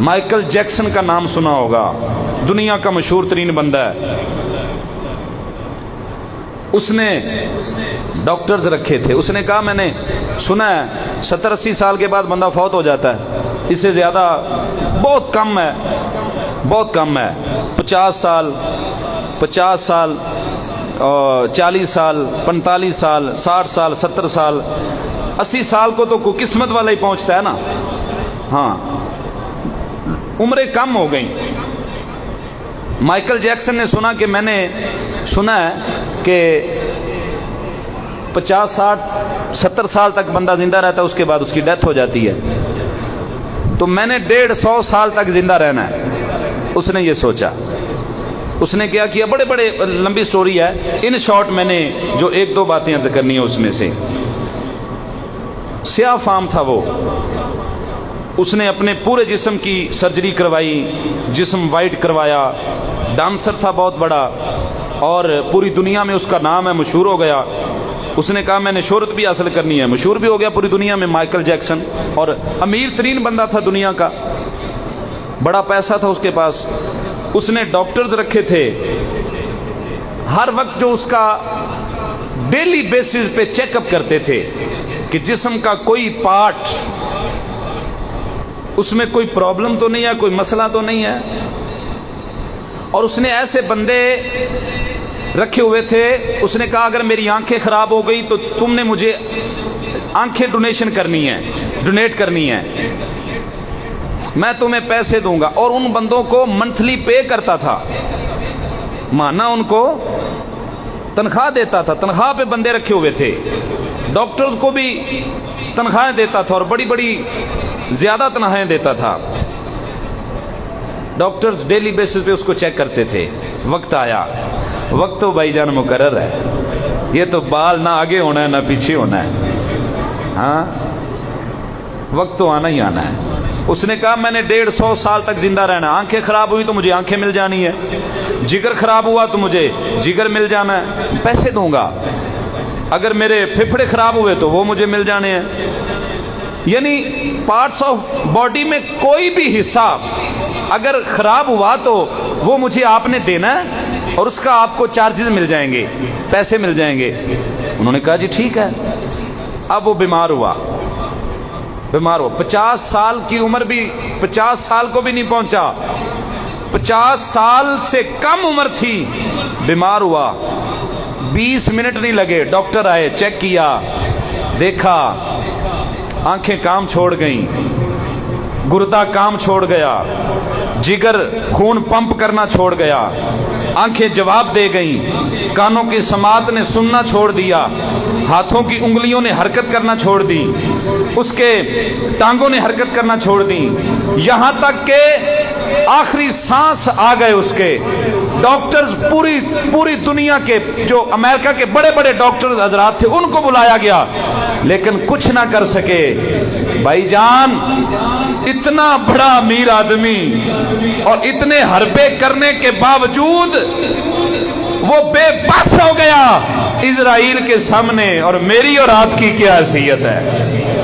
Michael Jackson का नाम सुना होगा, दुनिया का मशहूर तरीन बंदा है। उसने डॉक्टर्स रखे थे। उसने कहा मैंने सुना है 70-80 साल के बाद बंदा फौत हो जाता है, इससे ज़्यादा बहुत कम है, बहुत कम है। 50 साल 40 साल 45 साल 60 साल 70 साल 80 साल को तो कोई किस्मत वाला ही पहुंचता है ना। हाँ, उम्रें कम हो गई। माइकल जैक्सन ने सुना कि मैंने सुना है कि 50 60 70 साल तक बंदा जिंदा रहता है, उसके बाद उसकी डेथ हो जाती है, तो मैंने 150 साल तक जिंदा रहना है। उसने ये सोचा। उसने क्या किया, बड़े बड़े लंबी स्टोरी है, इन शॉर्ट मैंने जो एक दो बातें अर्ज करनी है उसमें से। स्याह फाम था वो, उसने अपने पूरे जिस्म की सर्जरी करवाई, जिस्म वाइट करवाया, डांसर था बहुत बड़ा और पूरी दुनिया में उसका नाम है, मशहूर हो गया। उसने कहा मैंने शोहरत भी हासिल करनी है, मशहूर भी हो गया पूरी दुनिया में माइकल जैक्सन, और अमीर तरीन बंदा था दुनिया का, बड़ा पैसा था उसके पास। उसने डॉक्टर्स रखे थे, हर वक्त जो उसका डेली बेसिस पे चेकअप करते थे कि जिस्म का कोई पार्ट उसमें कोई प्रॉब्लम तो नहीं है, कोई मसला तो नहीं है। और उसने ऐसे बंदे रखे हुए थे, उसने कहा अगर मेरी आंखें खराब हो गई तो तुमने मुझे आंखें डोनेशन करनी है, डोनेट करनी है, मैं तुम्हें पैसे दूंगा। और उन बंदों को मंथली पे करता था, माना उनको तनख्वाह देता था, तनख्वाह पे बंदे रखे हुए थे। डॉक्टर्स को भी तनख्वाहें देता था और बड़ी बड़ी ज्यादा तनख्वाहें देता था। डॉक्टर्स डेली बेसिस पे उसको चेक करते थे। वक्त आया, वक्त तो भाईजान मुकर्रर है, ये तो बाल ना आगे होना है ना पीछे होना है, हाँ वक्त तो आना ही आना है। उसने कहा मैंने 150 साल तक जिंदा रहना है, आंखें खराब हुई तो मुझे आंखें मिल जानी है, जिगर खराब हुआ तो मुझे जिगर मिल जाना है, पैसे दूंगा। अगर मेरे फेफड़े खराब हुए तो वो मुझे मिल जाने हैं। यानी पार्ट्स ऑफ बॉडी में कोई भी हिस्सा अगर खराब हुआ तो वो मुझे आपने देना है और उसका आपको चार्जेस मिल जाएंगे, पैसे मिल जाएंगे। उन्होंने कहा जी ठीक है। अब वो बीमार हुआ, 50 साल की उम्र भी 50 साल को भी नहीं पहुंचा, 50 साल से कम उम्र थी, बीमार हुआ। 20 मिनट नहीं लगे, डॉक्टर आए, चेक किया, देखा आंखें काम छोड़ गईं, गुर्दा काम छोड़ गया, जिगर खून पंप करना छोड़ गया, आंखें जवाब दे गईं, कानों की समात ने सुनना छोड़ दिया, हाथों की उंगलियों ने हरकत करना छोड़ दी, उसके टांगों ने हरकत करना छोड़ दी, यहां तक के आखिरी सांस आ गए उसके। डॉक्टर्स पूरी दुनिया के जो अमेरिका के बड़े बड़े डॉक्टर्स हजरात थे उनको बुलाया गया, लेकिन कुछ ना कर सके। भाईजान इतना बड़ा अमीर आदमी और इतने हरबे करने के बावजूद वो बेबस हो गया इजराइल के सामने। और मेरी और आपकी क्या हैसियत है?